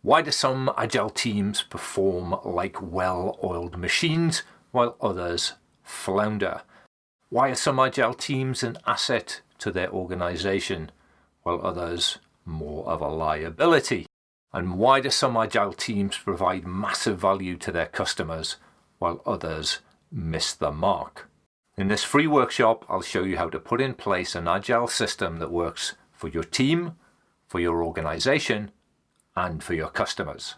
Why do some Agile teams perform like well-oiled machines while others flounder? Why are some Agile teams an asset to their organization while others more of a liability? And why do some Agile teams provide massive value to their customers while others miss the mark? In this free workshop, I'll show you how to put in place an Agile system that works for your team, for your organization, and for your customers.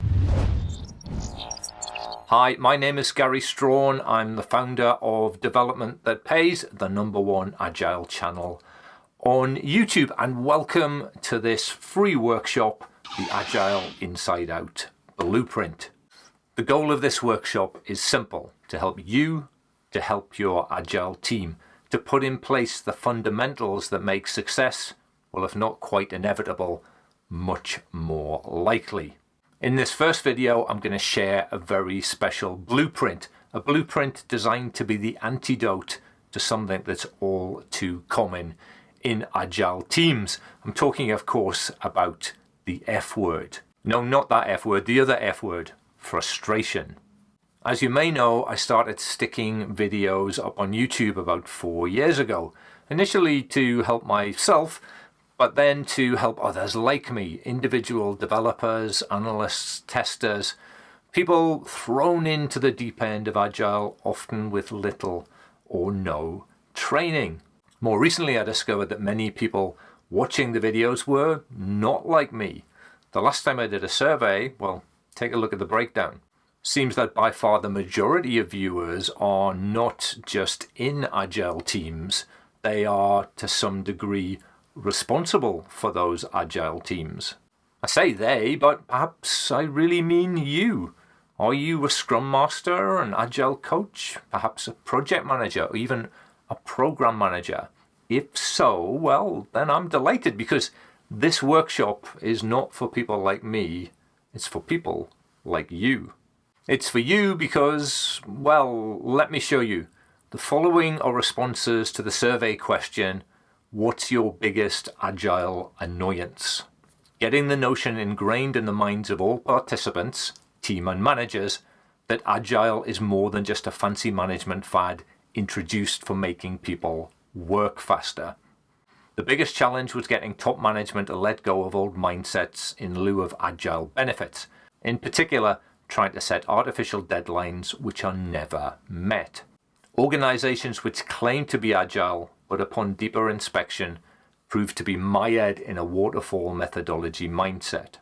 Hi, my name is Gary Strawn. I'm the founder of Development That Pays, the #1 Agile channel on YouTube, and welcome to this free workshop, the Agile Inside Out Blueprint. The goal of this workshop is simple: to help you, to help your Agile team, to put in place the fundamentals that make success, well, if not quite inevitable, much more likely. In this first video, I'm going to share a very special blueprint, a blueprint designed to be the antidote to something that's all too common in Agile teams. I'm talking, of course, about the F word. No, not that F word, the other F word, frustration. As you may know, I started sticking videos up on YouTube about 4 years ago, initially to help myself, but then to help others like me, individual developers, analysts, testers, people thrown into the deep end of Agile, often with little or no training. More recently, I discovered that many people watching the videos were not like me. The last time I did a survey, well, take a look at the breakdown. Seems that by far the majority of viewers are not just in Agile teams, they are to some degree responsible for those Agile teams. I say they, but perhaps I really mean you. Are you a Scrum Master, an Agile coach, perhaps a project manager, or even a program manager? If so, well, then I'm delighted, because this workshop is not for people like me, it's for people like you. It's for you because, well, let me show you. The following are responses to the survey question: what's your biggest Agile annoyance? Getting the notion ingrained in the minds of all participants, team and managers, that Agile is more than just a fancy management fad introduced for making people work faster. The biggest challenge was getting top management to let go of old mindsets in lieu of Agile benefits. In particular, trying to set artificial deadlines which are never met. Organizations which claim to be Agile, but upon deeper inspection, proved to be mired in a waterfall methodology mindset.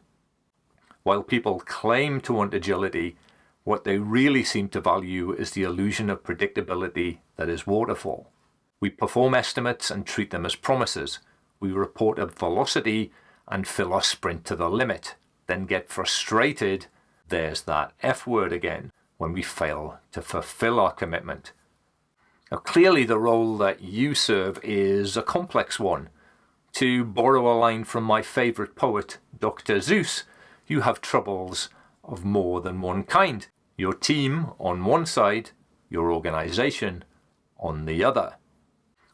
While people claim to want agility, what they really seem to value is the illusion of predictability that is waterfall. We perform estimates and treat them as promises. We report a velocity and fill our sprint to the limit, then get frustrated, there's that F word again, when we fail to fulfill our commitment. Now, clearly the role that you serve is a complex one. To borrow a line from my favorite poet, Dr. Seuss, you have troubles of more than one kind. Your team on one side, your organization on the other.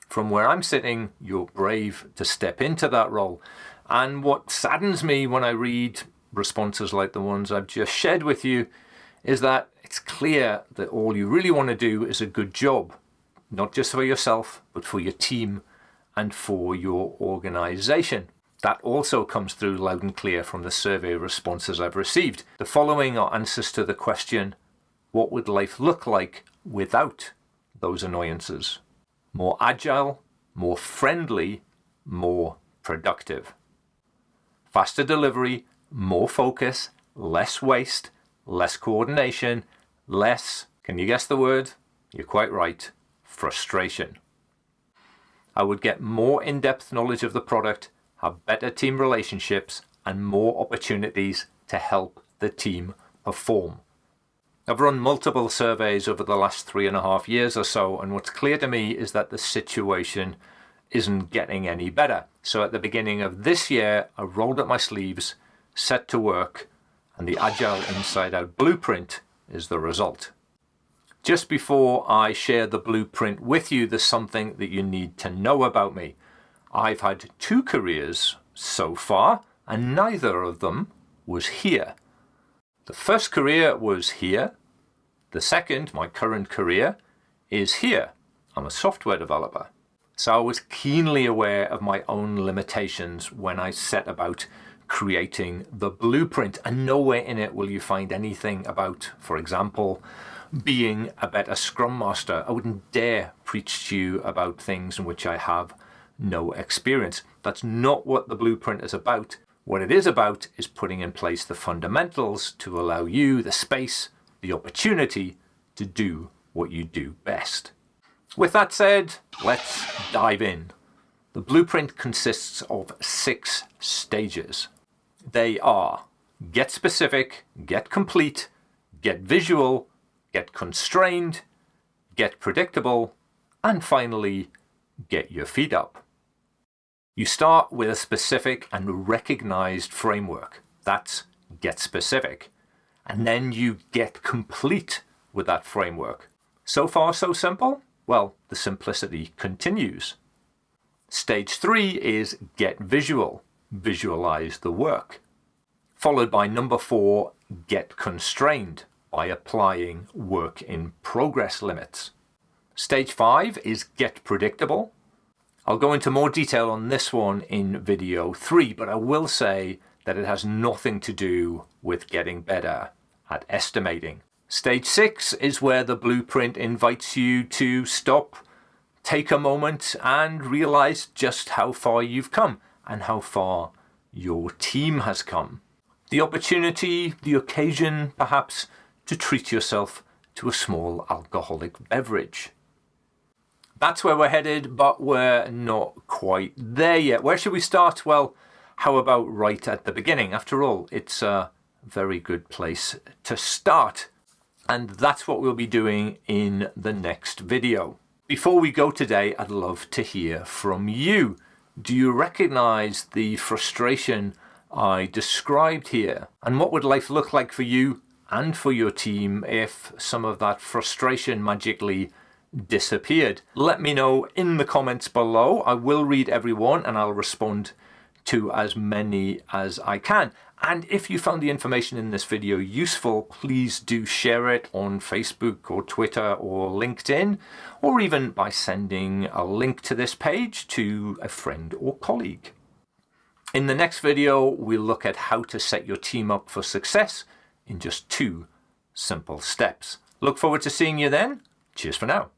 From where I'm sitting, you're brave to step into that role. And what saddens me when I read responses like the ones I've just shared with you is that it's clear that all you really want to do is a good job. Not just for yourself, but for your team and for your organization. That also comes through loud and clear from the survey responses I've received. The following are answers to the question: what would life look like without those annoyances? More agile, more friendly, more productive. Faster delivery, more focus, less waste, less coordination, less, can you guess the word? You're quite right, frustration. I would get more in-depth knowledge of the product, have better team relationships, and more opportunities to help the team perform. I've run multiple surveys over the last 3.5 years or so, and what's clear to me is that the situation isn't getting any better. So at the beginning of this year, I rolled up my sleeves, set to work, and the Agile Inside Out Blueprint is the result. Just before I share the blueprint with you, there's something that you need to know about me. I've had 2 careers so far, and neither of them was here. The first career was here. The second, my current career, is here. I'm a software developer. So I was keenly aware of my own limitations when I set about creating the blueprint, and nowhere in it will you find anything about, for example, being a better Scrum Master. I wouldn't dare preach to you about things in which I have no experience. That's not what the blueprint is about. What it is about is putting in place the fundamentals to allow you the space, the opportunity to do what you do best. With that said, let's dive in. The blueprint consists of 6 stages. They are: get specific, get complete, get visual, get constrained, get predictable, and finally, get your feet up. You start with a specific and recognized framework. That's get specific. And then you get complete with that framework. So far, so simple? Well, the simplicity continues. Stage 3 is get visual. Visualize the work. Followed by number 4, get constrained, by applying work in progress limits. Stage 5 is get predictable. I'll go into more detail on this one in video 3, but I will say that it has nothing to do with getting better at estimating. Stage 6 is where the blueprint invites you to stop, take a moment, and realize just how far you've come and how far your team has come. The opportunity, the occasion, perhaps, to treat yourself to a small alcoholic beverage. That's where we're headed, but we're not quite there yet. Where should we start? Well, how about right at the beginning? After all, it's a very good place to start. And that's what we'll be doing in the next video. Before we go today, I'd love to hear from you. Do you recognize the frustration I described here? And what would life look like for you and for your team if some of that frustration magically disappeared? Let me know in the comments below. I will read everyone and I'll respond to as many as I can. And if you found the information in this video useful, please do share it on Facebook or Twitter or LinkedIn, or even by sending a link to this page to a friend or colleague. In the next video, we'll look at how to set your team up for success in just 2 simple steps. Look forward to seeing you then. Cheers for now.